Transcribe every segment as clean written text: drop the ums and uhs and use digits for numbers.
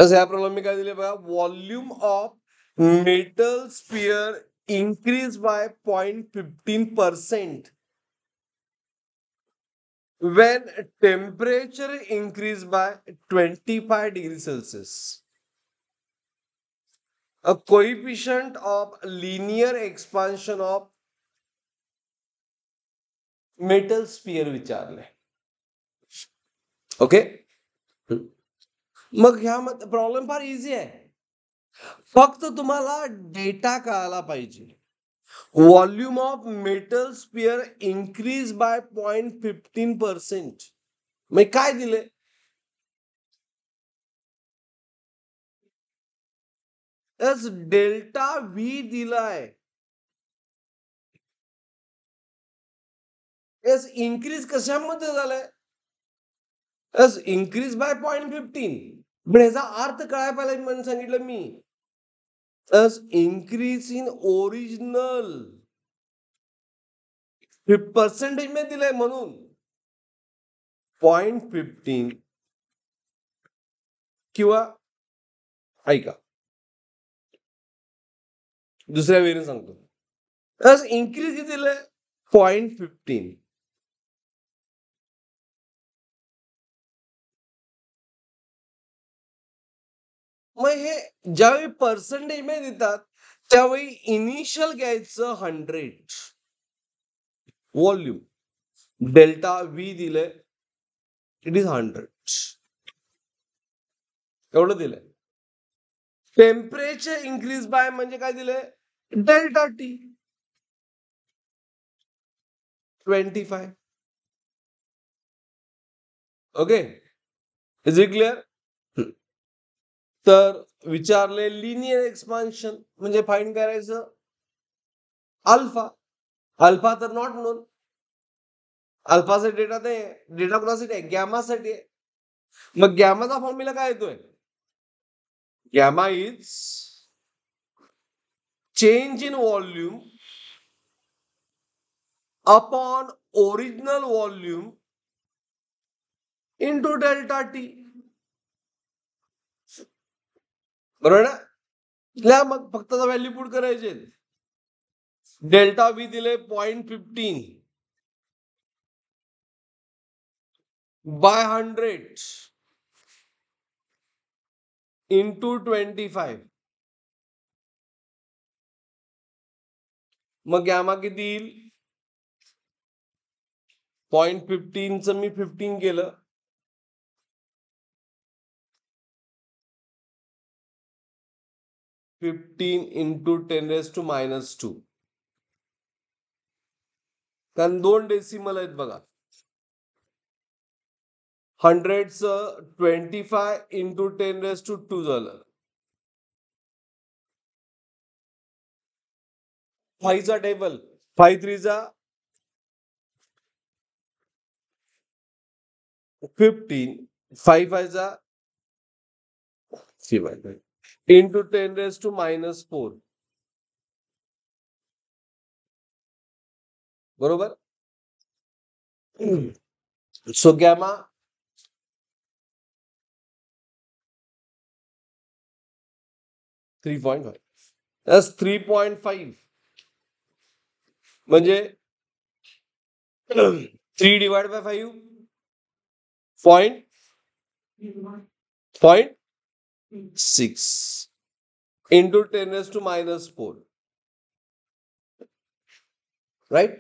तसं या प्रॉब्लेम मी काय दिले बघा, volume of metal sphere increase by 0.15% when temperature increase by 25 degrees Celsius. A coefficient of linear expansion of metal sphere विचारले. Okay, मग ह्यामध्ये प्रॉब्लेम फार इझी आहे. फक्त तुम्हाला डेटा कळायला पाहिजे. Volume of metal sphere increase by 0.15%. मग काय दिले? एस डेल्टा व्ही दिलाय. एस इन्क्रीज कशामध्ये झालाय? S increase by 0.15. पण ह्याचा अर्थ काय पाहिजे म्हणून सांगितलं मी. S increase in original percentage मध्ये दिलंय म्हणून 0.15 किंवा ऐका दुसऱ्या वेळेने सांगतो. एस इन्क्रीज किती दिलंय? 0.15. मग हे ज्यावेळी पर्सेंटेज मध्ये देतात त्यावेळी इनिशियल घ्यायचं 100. व्हॉल्यूम डेल्टा व्ही दिलंय, इट इज 100. एवढं दिलंय. टेम्परेचर इन्क्रीज बाय म्हणजे काय दिलंय? Delta T 25. Okay, is it clear? तर विचारले लिनियर एक्सपान्शन म्हणजे फाइंड करायचं अल्फा. अल्फा तर नॉट नोन. अल्फाचा डेटा ते डेटा कोणासाठी आहे? गॅमासाठी आहे. मग गॅमाचा फॉर्म्युला काय येतोय? Gamma is change in volume upon original volume into delta T. बरोबर ना? लिहा मग फक्त व्हॅल्यू पुट करायचे. डेल्टा व्ही दिले 0.15 बाय 100 इंटू 25. मग गॅमा किती येईल? 0.15 च मी 15 केलं, 15 इंटू 10⁻². कारण 2 डेसिमल आहेत बघा. 100च 25 इंटू 10⁻² झालं. 5 चा टेबल 5 3 चा 15, 5 5 चा 3 इंटू 10⁻⁴. बरोबर? So gamma 3.5. 3.5 म्हणजे 3 डिवाइड बाय 5 0.6 इंटू 10⁻⁴. राईट?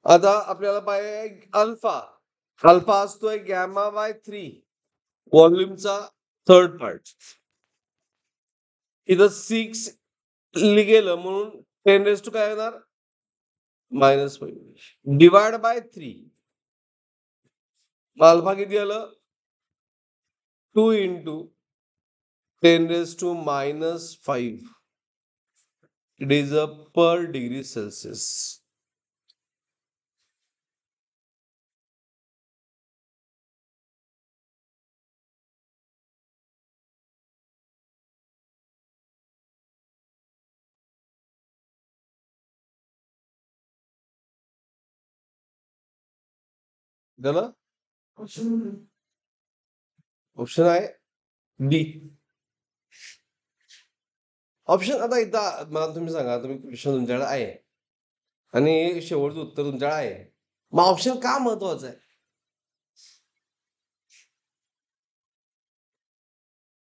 आता आपल्याला पाहिजे अल्फा. अल्फा असतोय गॅमा बाय 3 व्हॉल्यूमचा थर्ड पार्ट. इथं 6 गेलं म्हणून 10⁻² काय येणार? -5 डिवाइड बाय 3. अल्फा किती आलं? 2 into 10⁻⁵. It is a per degree Celsius. झालं? ऑप्शन आहे बी. ऑप्शन आता एकदा मला तुम्ही सांगा, तुम्ही क्वेश्चन तुमच्याकडे आहे आणि शेवटचं उत्तर तुमच्याकडे आहे, मग ऑप्शन का महत्वाचं आहे?